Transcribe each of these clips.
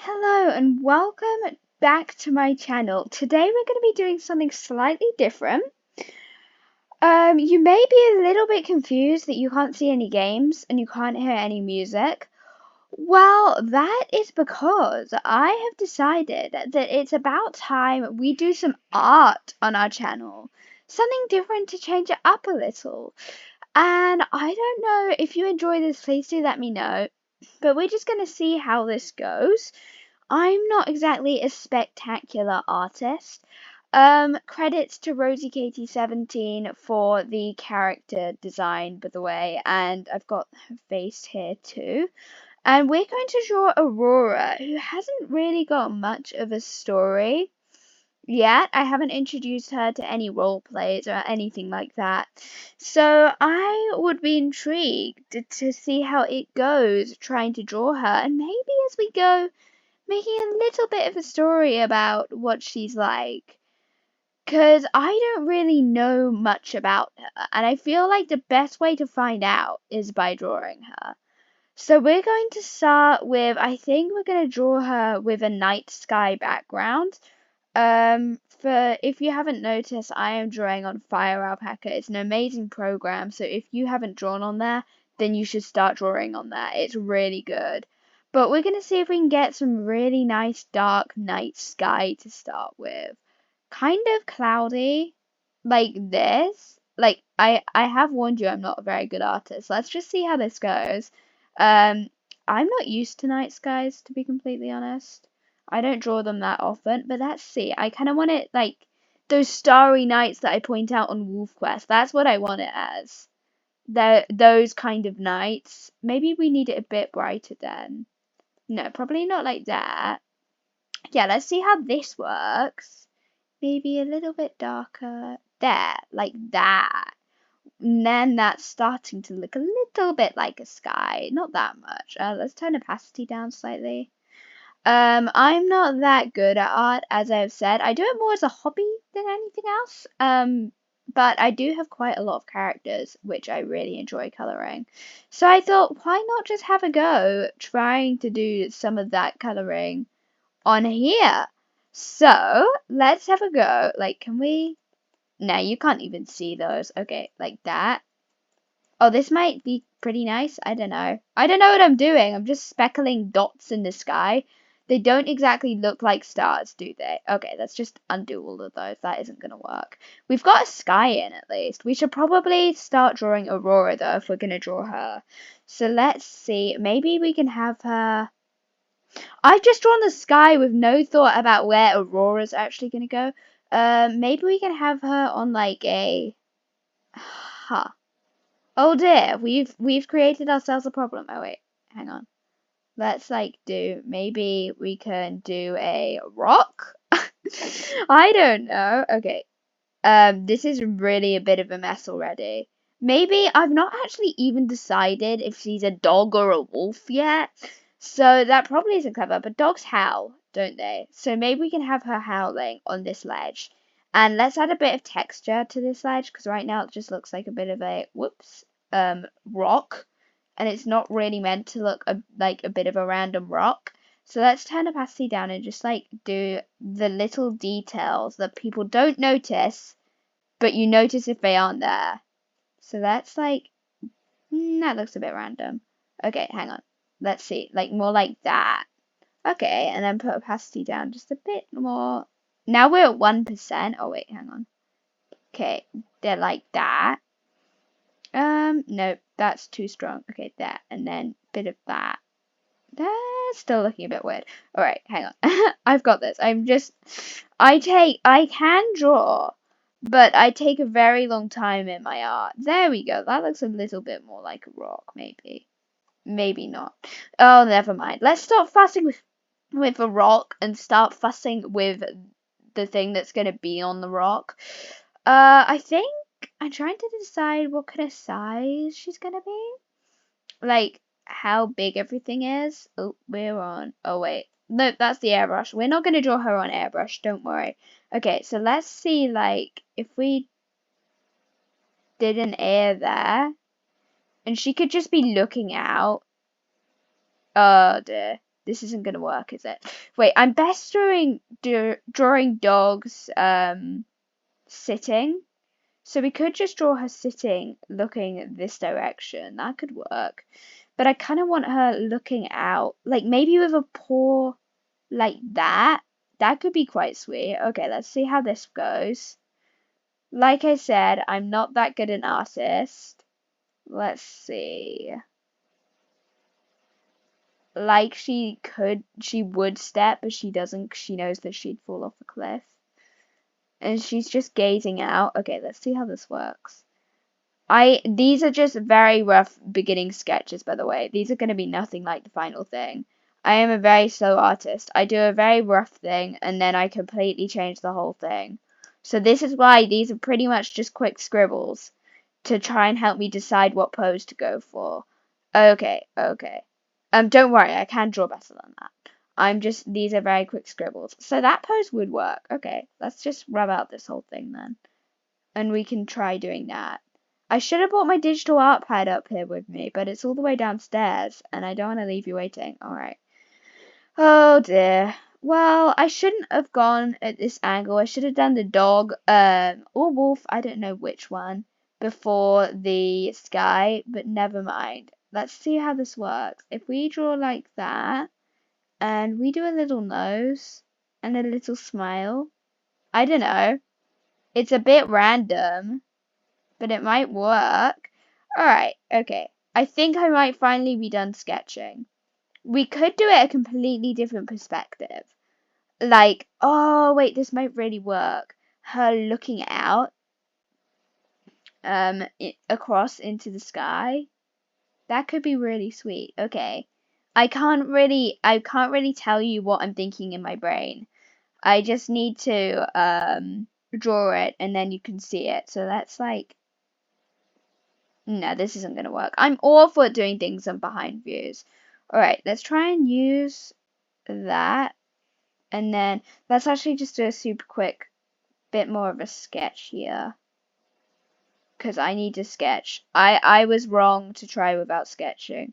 Hello and welcome back to my channel. Today we're going to be doing something slightly different. You may be a little bit confused that you can't see any games and you can't hear any music. Well, that is because I have decided that it's about time we do some art on our channel. Something different to change it up a little. And I don't know if you enjoy this, please do let me know. But we're just going to see how this goes. I'm not exactly a spectacular artist. Credits to RosieKatie17 for the character design, by the way, and I've got her face here too. And we're going to draw Aurora, who hasn't really got much of a story yet. I haven't introduced her to any role plays or anything like that. So I would be intrigued to see how it goes trying to draw her, and maybe as we go, making a little bit of a story about what she's like. Because I don't really know much about her, and I feel like the best way to find out is by drawing her. So we're going to start with, I think we're going to draw her with a night sky background. For if you haven't noticed, I am drawing on Fire Alpaca. It's an amazing program, so if you haven't drawn on there, then you should start drawing on that. It's really good. But we're gonna see if we can get some really nice dark night sky to start with. Kind of cloudy, like this. Like I have warned you I'm not a very good artist. Let's just see how this goes. Um, I'm not used to night skies, to be completely honest. I don't draw them that often, but let's see. I kind of want it like those starry nights that I point out on Wolf Quest. That's what I want it as. Those kind of nights. Maybe we need it a bit brighter then. No, probably not like that. Yeah, let's see how this works. Maybe a little bit darker. There, like that. And then that's starting to look a little bit like a sky. Not that much. Let's turn opacity down slightly. I'm not that good at art, as I've said. I do it more as a hobby than anything else. But I do have quite a lot of characters which I really enjoy coloring. So I thought, why not just have a go trying to do some of that coloring on here? So let's have a go. Like, can we? No, you can't even see those. Okay, like that. Oh, this might be pretty nice. I don't know. I don't know what I'm doing. I'm just speckling dots in the sky. They don't exactly look like stars, do they? Okay, let's just undo all of those. That isn't going to work. We've got a sky in at least. We should probably start drawing Aurora though if we're going to draw her. So let's see. Maybe we can have her. I've just drawn the sky with no thought about where Aurora's actually going to go. Maybe we can have her on like a. Huh. Oh dear, we've created ourselves a problem. Oh wait, hang on. Let's like do, maybe we can do a rock? I don't know. Okay. This is really a bit of a mess already. Maybe I've not actually even decided if she's a dog or a wolf yet. So that probably isn't clever, but dogs howl, don't they? So maybe we can have her howling on this ledge. And let's add a bit of texture to this ledge, because right now it just looks like a bit of a, whoops, rock. And it's not really meant to look like a bit of a random rock. So let's turn opacity down and just like do the little details that people don't notice, but you notice if they aren't there. So that's like, that looks a bit random. Okay, hang on. Let's see, like more like that. Okay, and then put opacity down just a bit more. Now we're at 1%. Oh wait, hang on. Okay, they're like that. Nope, that's too strong. Okay, that, and then bit of that. That's still looking a bit weird. Alright, hang on. I've got this. I can draw, but I take a very long time in my art. There we go. That looks a little bit more like a rock, maybe. Maybe not. Oh, never mind. Let's stop fussing with a rock and start fussing with the thing that's going to be on the rock. I think I'm trying to decide what kind of size she's going to be. Like, how big everything is. Oh, we're on. Oh, wait. No, that's the airbrush. We're not going to draw her on airbrush. Don't worry. Okay, so let's see, like, if we did an air there, and she could just be looking out. Oh, dear. this isn't gonna work, is it? Wait, I'm best drawing dogs sitting. So we could just draw her sitting, looking this direction. That could work. But I kind of want her looking out, like maybe with a paw like that. That could be quite sweet. Okay, let's see how this goes. Like I said, I'm not that good an artist. Let's see. Like she would step, but she doesn't 'cause she knows that she'd fall off a cliff. And she's just gazing out. Okay, let's see how this works. These are just very rough beginning sketches, by the way. These are going to be nothing like the final thing. I am a very slow artist. I do a very rough thing, and then I completely change the whole thing. So this is why these are pretty much just quick scribbles to try and help me decide what pose to go for. Okay, okay. Don't worry, I can draw better than that. These are very quick scribbles. So that pose would work. Okay, let's just rub out this whole thing then. And we can try doing that. I should have brought my digital art pad up here with me, but it's all the way downstairs, and I don't want to leave you waiting. Alright. Oh dear. Well, I shouldn't have gone at this angle. I should have done the dog, or wolf, I don't know which one, before the sky, but never mind. Let's see how this works. If we draw like that, and we do a little nose, and a little smile, I don't know. It's a bit random, but it might work. Alright, okay. I think I might finally be done sketching. We could do it a completely different perspective. Like, oh wait, this might really work. Her looking out across into the sky. That could be really sweet. Okay. I can't really tell you what I'm thinking in my brain. I just need to draw it and then you can see it. So that's like, no, this isn't going to work. I'm awful at doing things on behind views. Alright, let's try and use that. And then let's actually just do a super quick bit more of a sketch here. Because I need to sketch. I was wrong to try without sketching.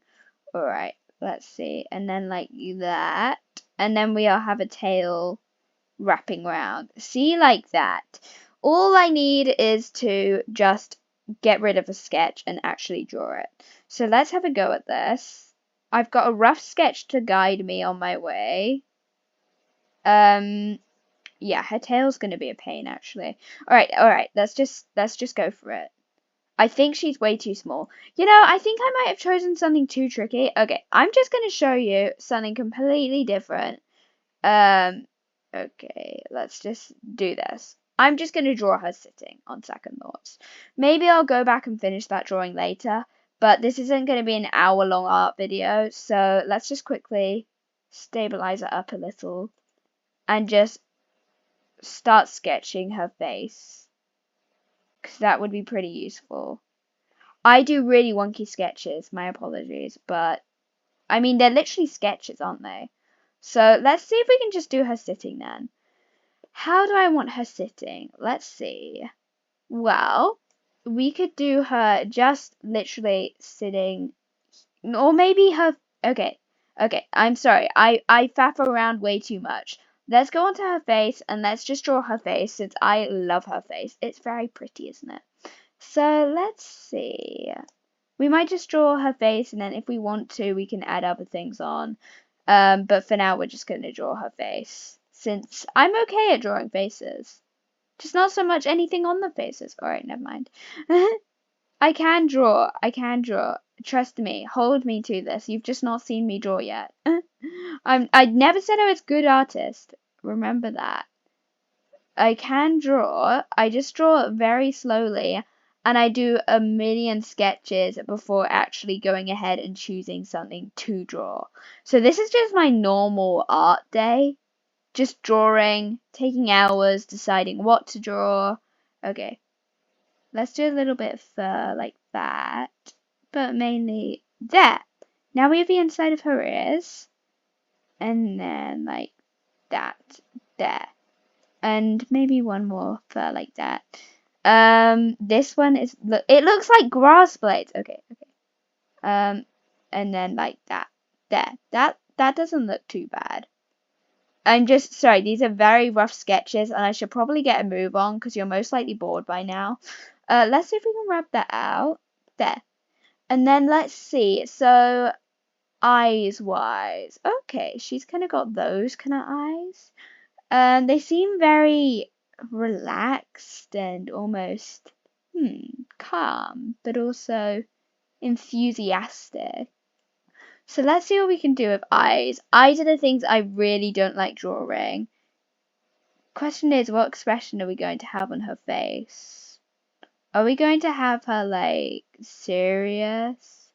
Alright, let's see. And then like that. And then we'll have a tail wrapping around. See, like that. All I need is to just get rid of a sketch and actually draw it. So let's have a go at this. I've got a rough sketch to guide me on my way. Yeah, her tail's gonna be a pain actually. Alright, let's just go for it. I think she's way too small. You know, I think I might have chosen something too tricky. Okay, I'm just gonna show you something completely different. Okay, let's just do this. I'm just going to draw her sitting on second thoughts. Maybe I'll go back and finish that drawing later, but this isn't going to be an hour-long art video, so let's just quickly stabilize it up a little and just start sketching her face, because that would be pretty useful. I do really wonky sketches, my apologies, but I mean, they're literally sketches, aren't they? So let's see if we can just do her sitting then. How do I want her sitting? Let's see. Well, we could do her just literally sitting, or maybe her, okay, I'm sorry. I faff around way too much. Let's go onto her face and let's just draw her face since I love her face. It's very pretty, isn't it? So let's see. We might just draw her face and then if we want to, we can add other things on. But for now, we're just going to draw her face. Since I'm okay at drawing faces. Just not so much anything on the faces. Alright, never mind. I can draw. I can draw. Trust me. Hold me to this. You've just not seen me draw yet. I never said I was a good artist. Remember that. I can draw. I just draw very slowly. And I do a million sketches before actually going ahead and choosing something to draw. So this is just my normal art day. Just drawing, taking hours, deciding what to draw. Okay, let's do a little bit of fur like that, but mainly there. Now we have the inside of her ears, and then like that, there, and maybe one more fur like that. This one is, it looks like grass blades. Okay. And then like that, there, that doesn't look too bad. I'm just sorry, these are very rough sketches, and I should probably get a move on because you're most likely bored by now. Let's see if we can rub that out. There. And then let's see. So, eyes wise. Okay, she's kind of got those kind of eyes. They seem very relaxed and almost, calm, but also enthusiastic. So let's see what we can do with eyes. Eyes are the things I really don't like drawing. Question is, what expression are we going to have on her face? Are we going to have her, like, serious?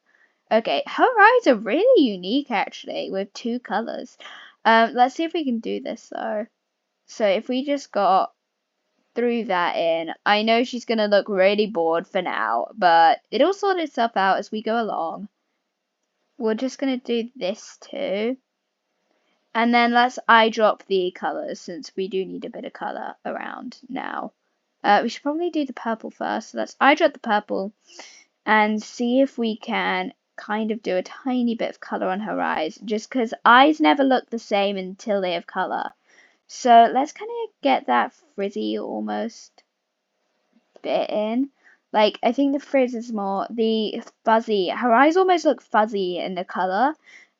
Okay, her eyes are really unique, actually, with two colors. Let's see if we can do this, though. So if we just threw that in, I know she's gonna look really bored for now, but it'll sort itself out as we go along. We're just gonna do this too. And then let's eye drop the colors, since we do need a bit of color around now. We should probably do the purple first. So let's eye drop the purple and see if we can kind of do a tiny bit of color on her eyes, just because eyes never look the same until they have color. So let's kind of get that frizzy almost bit in. Like, I think the frizz is more the fuzzy. Her eyes almost look fuzzy in the color.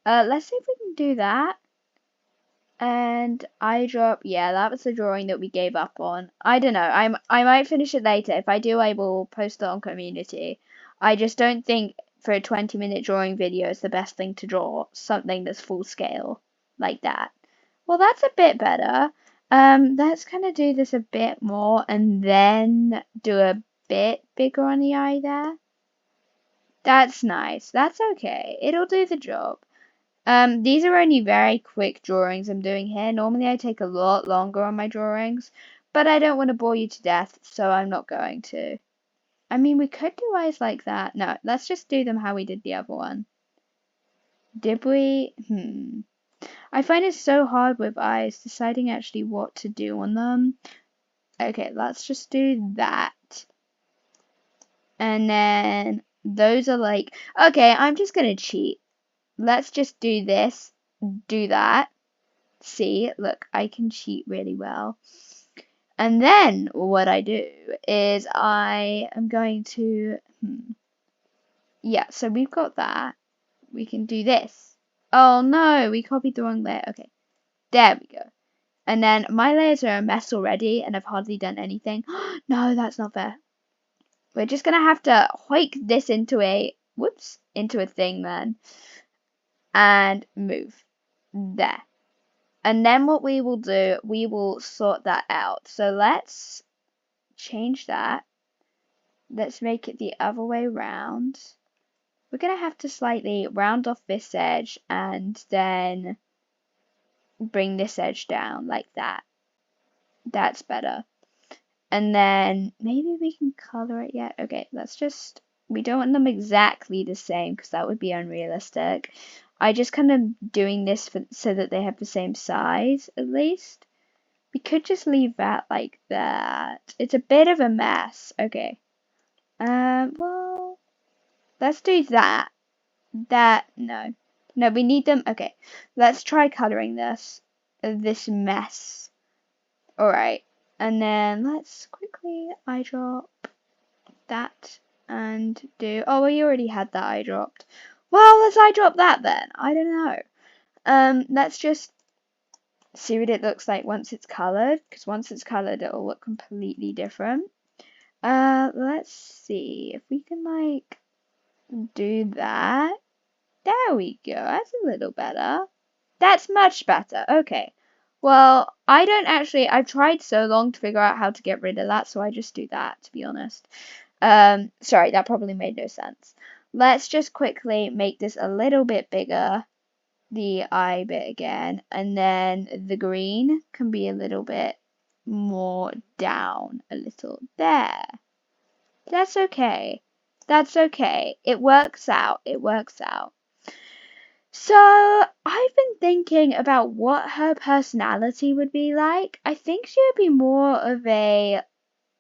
Let's see if we can do that. And eye drop, yeah, that was the drawing that we gave up on. I don't know, I might finish it later. If I do, I will post it on community. I just don't think for a 20-minute drawing video it's the best thing to draw something that's full scale like that. Well, that's a bit better. Let's kind of do this a bit more and then do a bit bigger on the eye there. That's nice. That's okay. It'll do the job. These are only very quick drawings I'm doing here. Normally I take a lot longer on my drawings, but I don't want to bore you to death, so I'm not going to. I mean, we could do eyes like that. No, let's just do them how we did the other one. Did we? I find it so hard with eyes, deciding actually what to do on them. Okay, let's just do that. And then those are like, okay, I'm just gonna cheat. Let's just do this, do that. See, look, I can cheat really well. And then what I do is I am going to, yeah, so we've got that. We can do this. Oh no, we copied the wrong layer. Okay, there we go. And then my layers are a mess already, and I've hardly done anything. No, that's not fair. We're just gonna have to hoik this into a, into a thing then. And move. There. And then what we will do, we will sort that out. So let's change that. Let's make it the other way around. We're going to have to slightly round off this edge and then bring this edge down like that. That's better. And then maybe we can color it yet. Okay, let's just, we don't want them exactly the same because that would be unrealistic. I just kind of doing this so that they have the same size at least. We could just leave that like that. It's a bit of a mess. Okay. Well, let's do that. No. No, we need them. Okay. Let's try coloring this mess. Alright. And then let's quickly eye drop that and do, oh, we already had that eye dropped. Well, let's eye drop that then. I don't know. Let's just see what it looks like once it's colored, because once it's colored it'll look completely different. Let's see if we can like do that. There we go. That's a little better. That's much better. Okay. Well, I've tried so long to figure out how to get rid of that, so I just do that, to be honest. Sorry, that probably made no sense. Let's just quickly make this a little bit bigger, the eye bit again, and then the green can be a little bit more down a little. There. That's okay. That's okay. It works out. It works out. So, I've been thinking about what her personality would be like. I think she would be more of a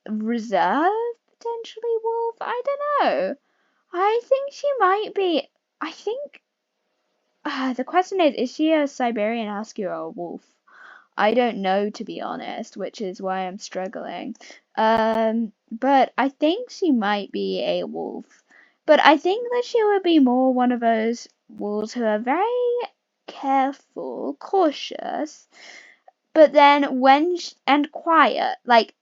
reserved, potentially, wolf. I don't know. I think she might be. I think The question is she a Siberian Husky or a wolf? I don't know, to be honest, which is why I'm struggling. But I think she might be a wolf. But I think that she would be more one of those wolves who are very careful, cautious, but then and quiet. Like,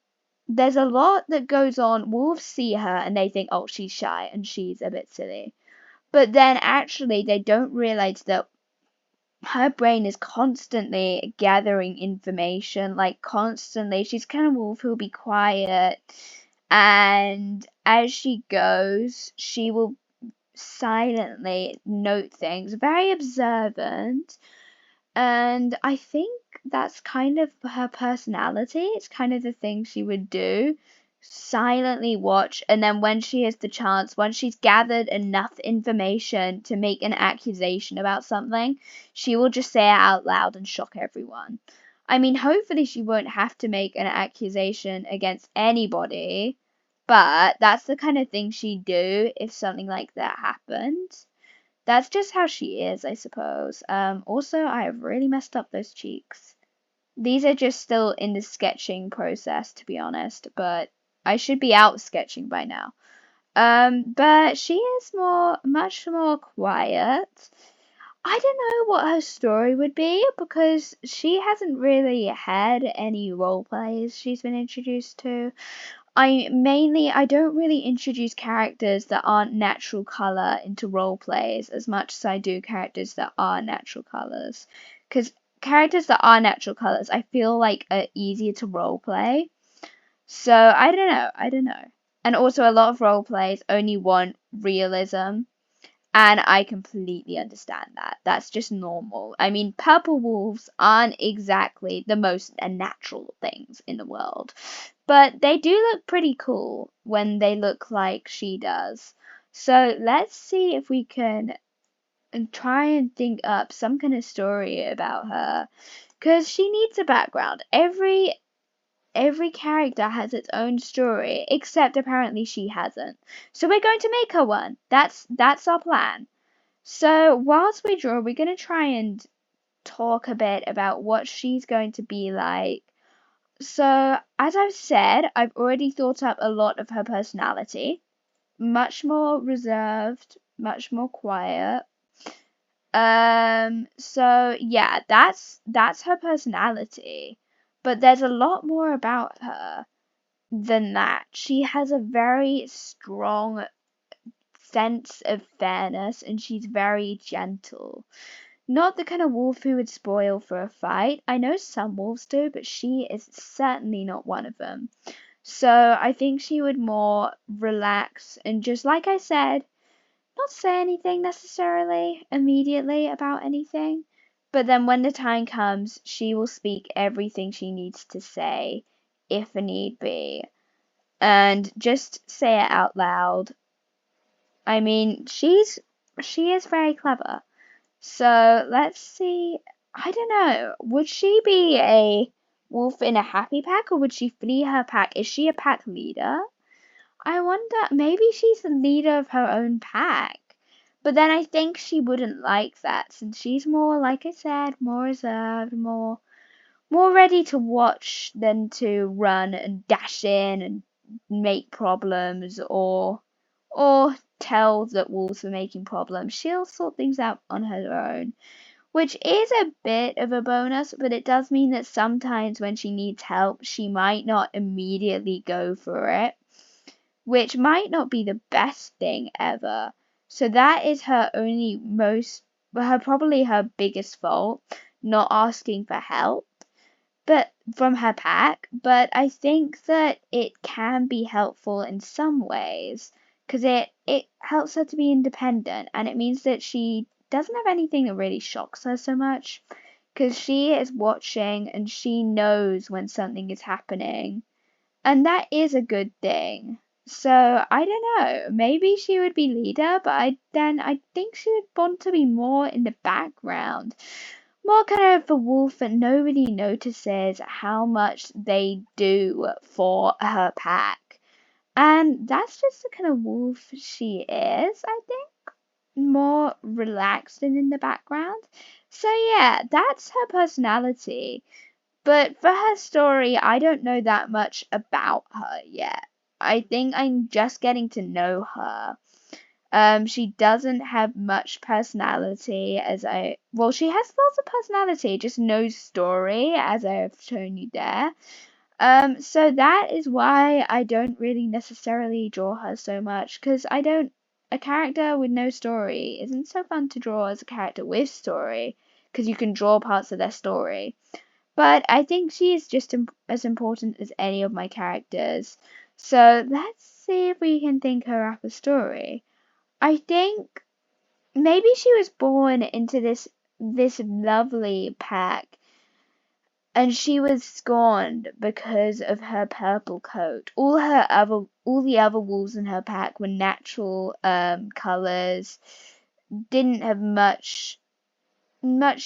there's a lot that goes on. Wolves see her and they think, oh, she's shy and she's a bit silly. But then actually, they don't realize that her brain is constantly gathering information, like constantly. She's kind of wolf who'll be quiet, and as she goes, she will silently note things, very observant, and I think that's kind of her personality. It's kind of the thing she would do. Silently watch, and then when she has the chance, once she's gathered enough information to make an accusation about something, she will just say it out loud and shock everyone. I mean, hopefully she won't have to make an accusation against anybody, but that's the kind of thing she'd do if something like that happened. That's just how she is, I suppose. Also, I have really messed up those cheeks. These are just still in the sketching process, to be honest, but I should be out sketching by now. But she is much more quiet. I don't know what her story would be because she hasn't really had any role plays she's been introduced to. I don't really introduce characters that aren't natural color into role plays as much as I do characters that are natural colors. Because characters that are natural colors, I feel like are easier to role play. So I don't know. And also a lot of role plays only want realism, and I completely understand that. That's just normal. I mean, purple wolves aren't exactly the most natural things in the world, but they do look pretty cool when they look like she does. So let's see if we can try and think up some kind of story about her, because she needs a background. Every character has its own story, except apparently she hasn't. So we're going to make her one. That's our plan. So whilst we draw, we're going to try and talk a bit about what she's going to be like. So, as I've said, I've already thought up a lot of her personality. Much more reserved, much more quiet. So yeah, that's her personality. But there's a lot more about her than that. She has a very strong sense of fairness and she's very gentle. Not the kind of wolf who would spoil for a fight. I know some wolves do, but she is certainly not one of them. So I think she would more relax and just, like I said, not say anything necessarily immediately about anything. But then when the time comes, she will speak everything she needs to say, if a need be. And just say it out loud. I mean, she is very clever. So let's see. I don't know. Would she be a wolf in a happy pack or would she flee her pack? Is she a pack leader? I wonder. Maybe she's the leader of her own pack. But then I think she wouldn't like that since she's more, like I said, more reserved, more ready to watch than to run and dash in and make problems or tell that wolves are making problems. She'll sort things out on her own, which is a bit of a bonus, but it does mean that sometimes when she needs help, she might not immediately go for it, which might not be the best thing ever. So that is probably her biggest fault, not asking for help but from her pack, but I think that it can be helpful in some ways because it helps her to be independent and it means that she doesn't have anything that really shocks her so much because she is watching and she knows when something is happening, and that is a good thing. So I don't know, maybe she would be leader, but I think she would want to be more in the background, more kind of a wolf that nobody notices how much they do for her pack. And that's just the kind of wolf she is, I think. more relaxed and in the background. So yeah, that's her personality. But for her story, I don't know that much about her yet. I think I'm just getting to know her. She doesn't have much personality well, she has lots of personality, just no story, as I have shown you there. So that is why I don't really necessarily draw her so much, because a character with no story isn't so fun to draw as a character with story, because you can draw parts of their story. But I think she is just as important as any of my characters. So let's see if we can think her up a story. I think maybe she was born into this lovely pack, and she was scorned because of her purple coat. All the other wolves in her pack were natural colors, didn't have much. Well,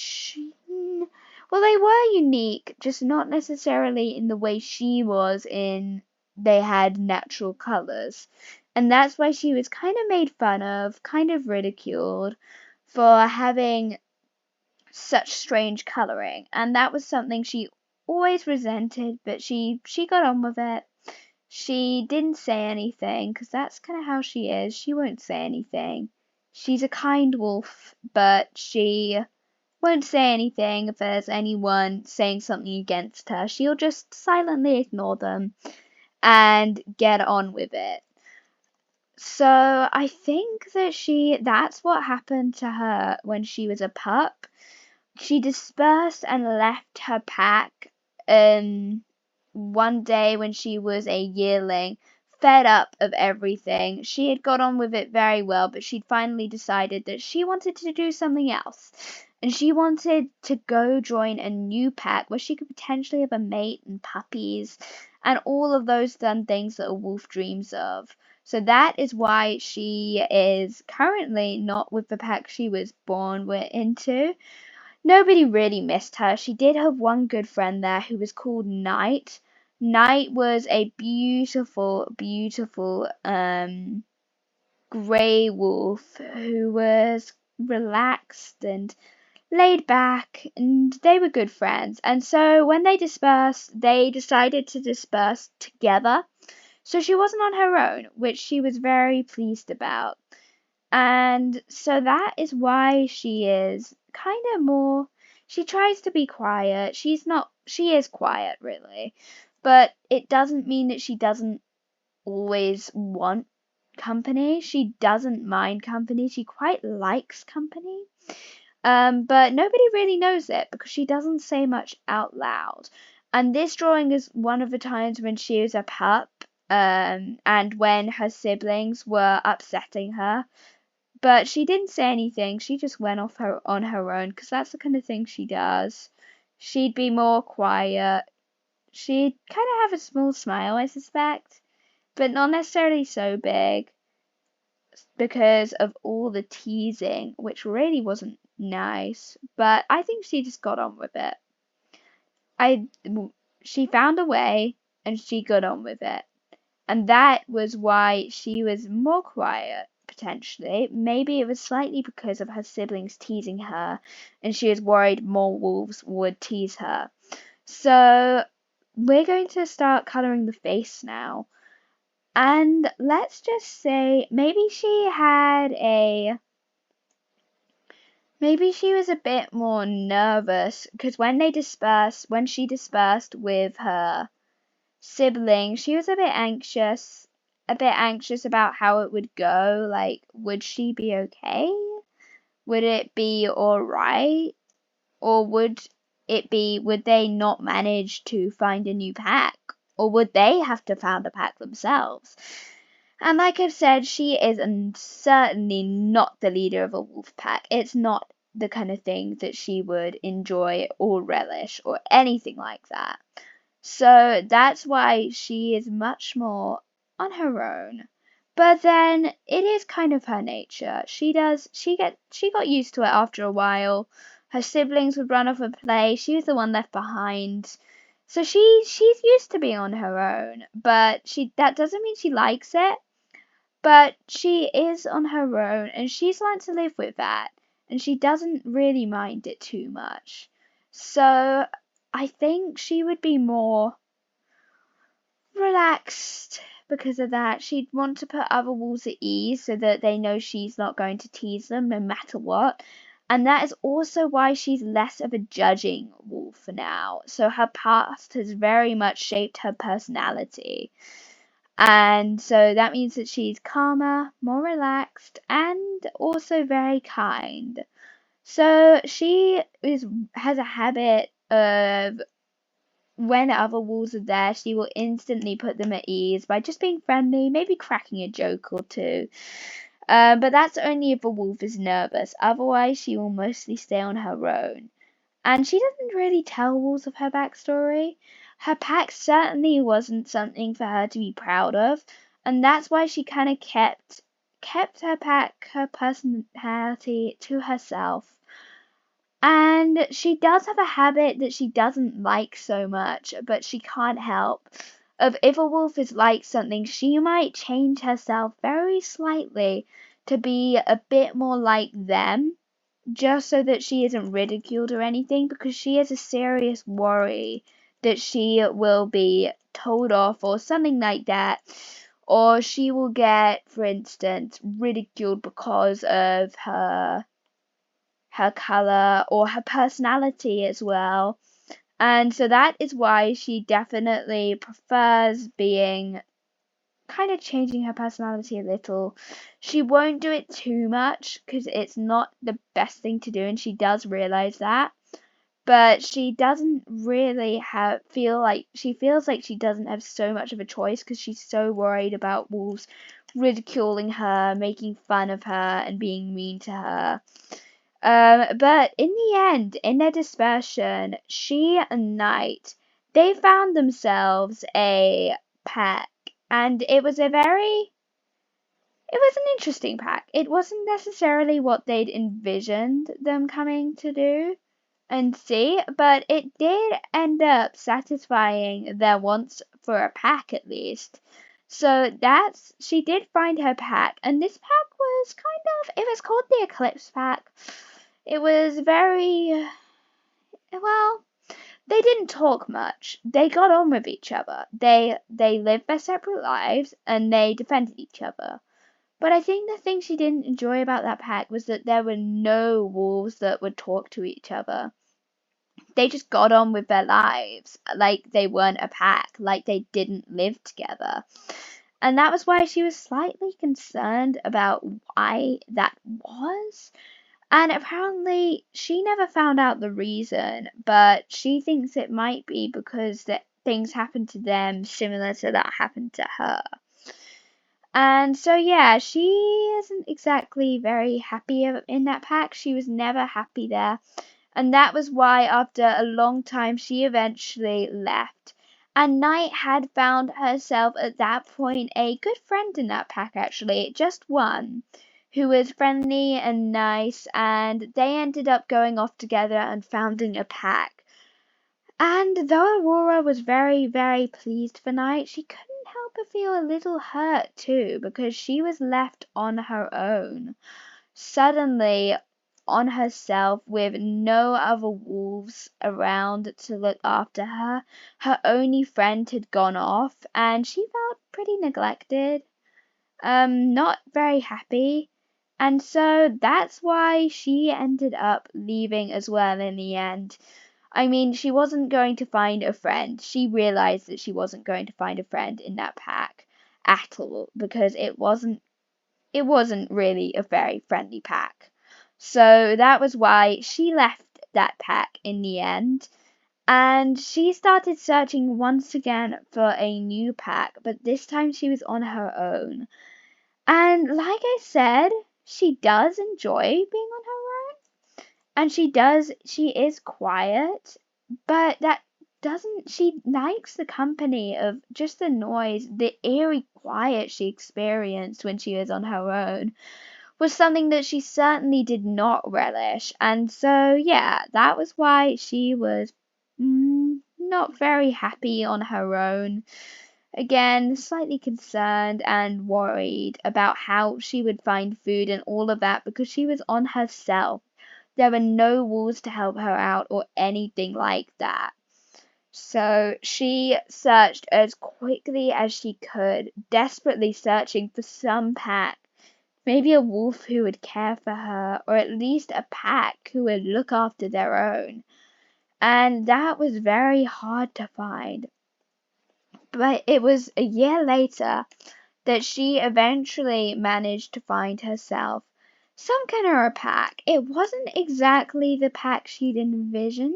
they were unique, just not necessarily in the way she was in. They had natural colors, and that's why she was kind of made fun of, kind of ridiculed for having such strange coloring, and that was something she always resented, but she got on with it. She didn't say anything because that's kind of how she is. She won't say anything. She's a kind wolf, but she won't say anything if there's anyone saying something against her. She'll just silently ignore them and get on with it. So I think that's what happened to her when she was a pup. She dispersed and left her pack one day when she was a yearling, fed up of everything. She had got on with it very well, but she'd finally decided that she wanted to do something else. And she wanted to go join a new pack where she could potentially have a mate and puppies and all of those fun things that a wolf dreams of. So that is why she is currently not with the pack she was born into. Nobody really missed her. She did have one good friend there who was called Night. Night was a beautiful, beautiful grey wolf who was relaxed and laid back, and they were good friends. And so when they dispersed, they decided to disperse together. So she wasn't on her own, which she was very pleased about. And so that is why she is kind of more. She tries to be quiet. She is quiet, really. But it doesn't mean that she doesn't always want company. She doesn't mind company. She quite likes company. But nobody really knows it because she doesn't say much out loud. And this drawing is one of the times when she was a pup, and when her siblings were upsetting her, but she didn't say anything. She just went off on her own because that's the kind of thing she does. She'd be more quiet. She'd kind of have a small smile, I suspect, but not necessarily so big because of all the teasing, which really wasn't nice. But I think she just got on with it. I She found a way and she got on with it. And that was why she was more quiet, potentially. Maybe it was slightly because of her siblings teasing her, and she was worried more wolves would tease her. So, we're going to start colouring the face now. And let's just say maybe she was a bit more nervous because when she dispersed with her sibling, she was a bit anxious about how it would go. Like, would she be okay? Would it be alright? Or would they not manage to find a new pack? Or would they have to found a pack themselves? And like I've said, she is certainly not the leader of a wolf pack. It's not the kind of thing that she would enjoy or relish or anything like that. So that's why she is much more on her own. But then it is kind of her nature. She got used to it after a while. Her siblings would run off and play. She was the one left behind. So she's used to being on her own, but that doesn't mean she likes it. but she is on her own and she's learned to live with that, and she doesn't really mind it too much. So I think she would be more relaxed because of that. She'd want to put other wolves at ease so that they know she's not going to tease them no matter what. And that is also why she's less of a judging wolf for now. So her past has very much shaped her personality. And so that means that she's calmer, more relaxed, and also very kind. So she has a habit of, when other wolves are there, she will instantly put them at ease by just being friendly, maybe cracking a joke or two. But that's only if a wolf is nervous. Otherwise, she will mostly stay on her own. And she doesn't really tell wolves of her backstory. Her pack certainly wasn't something for her to be proud of, and that's why she kind of kept her pack, her personality to herself. And she does have a habit that she doesn't like so much, but she can't help. If a wolf is like something, she might change herself very slightly to be a bit more like them, just so that she isn't ridiculed or anything, because she has a serious worry that she will be told off or something like that, or she will get, for instance, ridiculed because of her color or her personality as well. And so that is why she definitely prefers being kind of changing her personality a little. She won't do it too much because it's not the best thing to do, and she does realize that. But she doesn't really she feels like she doesn't have so much of a choice because she's so worried about wolves ridiculing her, making fun of her, and being mean to her. But in the end, in their dispersion, she and Knight, they found themselves a pack, and it was an interesting pack. It wasn't necessarily what they'd envisioned them coming to do and see, but it did end up satisfying their wants for a pack at least. So she did find her pack, and this pack was it was called the Eclipse pack. It was very, well, they didn't talk much. They got on with each other. They lived their separate lives and they defended each other. But I think the thing she didn't enjoy about that pack was that there were no wolves that would talk to each other. They just got on with their lives like they weren't a pack, like they didn't live together. And that was why she was slightly concerned about why that was. And apparently she never found out the reason, but she thinks it might be because that things happened to them similar to that happened to her. And so yeah, she isn't exactly very happy in that pack. She was never happy there. And that was why after a long time she eventually left. And Knight had found herself at that point a good friend in that pack, actually, just one, who was friendly and nice, and they ended up going off together and founding a pack. And though Aurora was very, very pleased for Knight, she couldn't help but feel a little hurt too, because she was left on her own, suddenly on herself with no other wolves around to look after her. Her only friend had gone off, and she felt pretty neglected, not very happy. And so that's why she ended up leaving as well in the end. I mean, she wasn't going to find a friend. She realized that she wasn't going to find a friend in that pack at all, because it wasn't really a very friendly pack. So that was why she left that pack in the end. And she started searching once again for a new pack, but this time she was on her own. And like I said, she does enjoy being on her own. And she is quiet, but that doesn't, she likes the company of just the noise, the eerie quiet she experienced when she was on her own was something that she certainly did not relish. And so, yeah, that was why she was not very happy on her own. Again, slightly concerned and worried about how she would find food and all of that because she was on herself. There were no wolves to help her out or anything like that. So she searched as quickly as she could, desperately searching for some pack. Maybe a wolf who would care for her, or at least a pack who would look after their own. And that was very hard to find. But it was a year later that she eventually managed to find herself some kind of a pack. It wasn't exactly the pack she'd envisioned.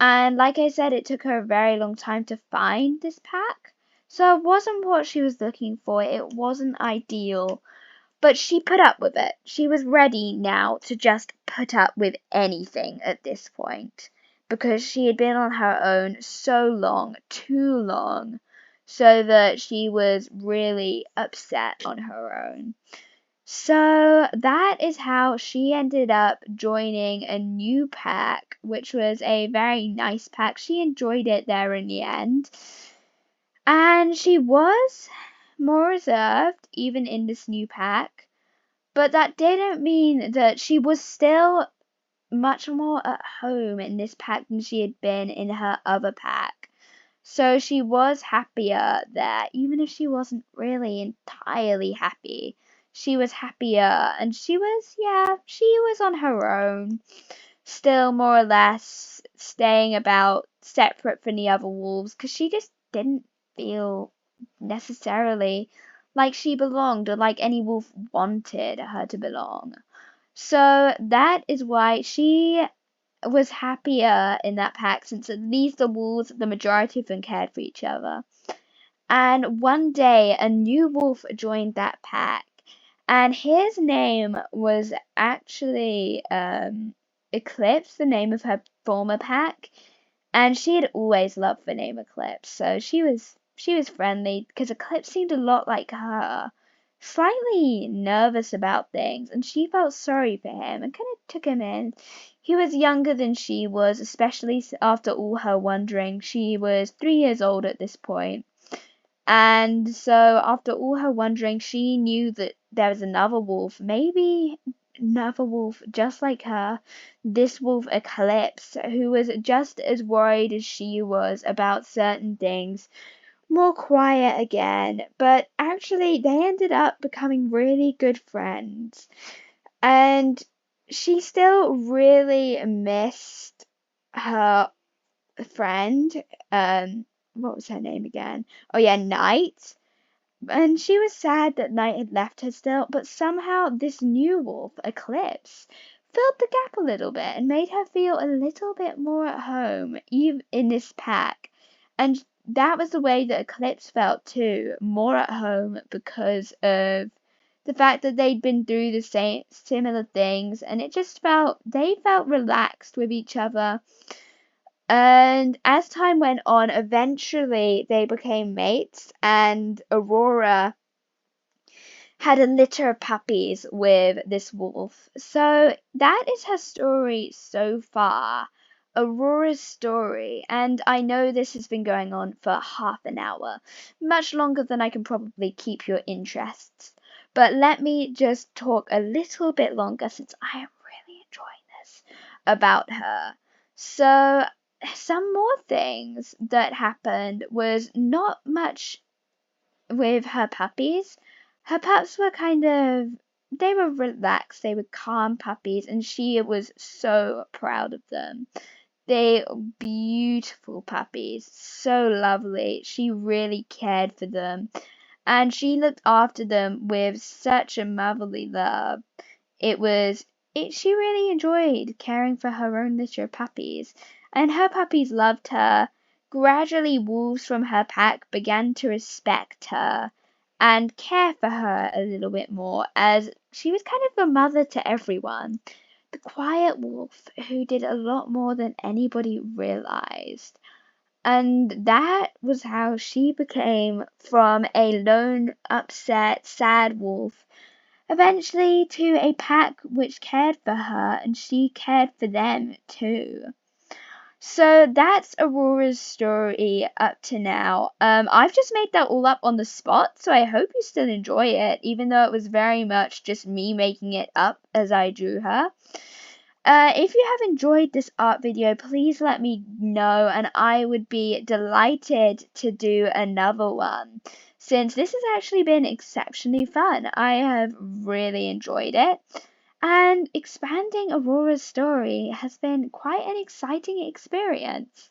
And like I said, it took her a very long time to find this pack. So it wasn't what she was looking for. It wasn't ideal. But she put up with it. She was ready now to just put up with anything at this point. Because she had been on her own so long, too long, so that she was really upset on her own. So that is how she ended up joining a new pack, which was a very nice pack. She enjoyed it there in the end. And she was more reserved, even in this new pack. But that didn't mean that she was still much more at home in this pack than she had been in her other pack. So she was happier there, even if she wasn't really entirely happy. She was happier, and she was on her own, still more or less staying about separate from the other wolves, because she just didn't feel necessarily like she belonged or like any wolf wanted her to belong. So that is why she was happier in that pack, since at least the wolves, the majority of them cared for each other. And one day a new wolf joined that pack, and his name was actually Eclipse, the name of her former pack, and she had always loved the name Eclipse, so she was friendly because Eclipse seemed a lot like her, slightly nervous about things, and she felt sorry for him and kind of took him in. He was younger than she was, especially after all her wondering. She was 3 years old at this point, and so after all her wondering, she knew that there was another wolf, maybe another wolf just like her, this wolf Eclipse, who was just as worried as she was about certain things, more quiet again, but actually they ended up becoming really good friends. And she still really missed her friend. What was her name again? Oh yeah, Night. And she was sad that Night had left her still, but somehow this new wolf, Eclipse, filled the gap a little bit and made her feel a little bit more at home, even in this pack. And that was the way that Eclipse felt too, more at home because of the fact that they'd been through the same similar things, and it just felt they felt relaxed with each other. And as time went on, eventually they became mates, and Aurora had a litter of puppies with this wolf. So that is her story so far, Aurora's story. And I know this has been going on for half an hour, much longer than I can probably keep your interests. But let me just talk a little bit longer since I am really enjoying this about her. So some more things that happened was not much with her puppies. Her pups were they were relaxed, they were calm puppies, and she was so proud of them. They were beautiful puppies, so lovely. She really cared for them, and she looked after them with such a motherly love. She really enjoyed caring for her own litter of puppies, and her puppies loved her. Gradually, wolves from her pack began to respect her and care for her a little bit more, as she was kind of a mother to everyone. The quiet wolf who did a lot more than anybody realized. And that was how she became from a lone, upset, sad wolf eventually to a pack which cared for her, and she cared for them too. So that's Aurora's story up to now. I've just made that all up on the spot, so I hope you still enjoy it, even though it was very much just me making it up as I drew her. If you have enjoyed this art video, please let me know, and I would be delighted to do another one. Since this has actually been exceptionally fun, I have really enjoyed it. And expanding Aurora's story has been quite an exciting experience.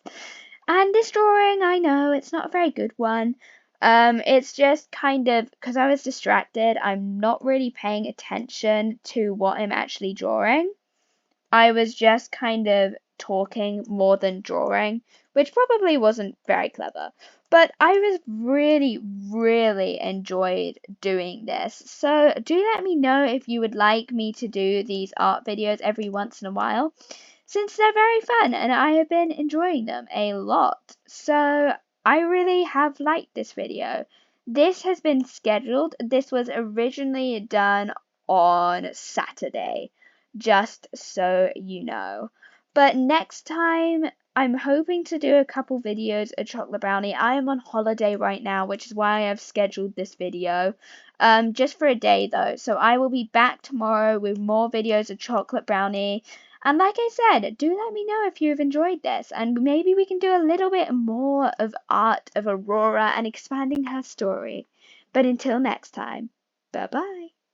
And this drawing, I know it's not a very good one. It's just kind of because I was distracted, I'm not really paying attention to what I'm actually drawing. I was just kind of talking more than drawing, which probably wasn't very clever. But I was really enjoyed doing this. So do let me know if you would like me to do these art videos every once in a while, since they're very fun and I have been enjoying them a lot. So I really have liked this video. This has been scheduled. This was originally done on Saturday, just so you know. But next time, I'm hoping to do a couple videos of chocolate brownie. I am on holiday right now, which is why I've scheduled this video. Just for a day though. So I will be back tomorrow with more videos of chocolate brownie. And like I said, do let me know if you've enjoyed this, and maybe we can do a little bit more of art of Aurora and expanding her story. But until next time, bye bye.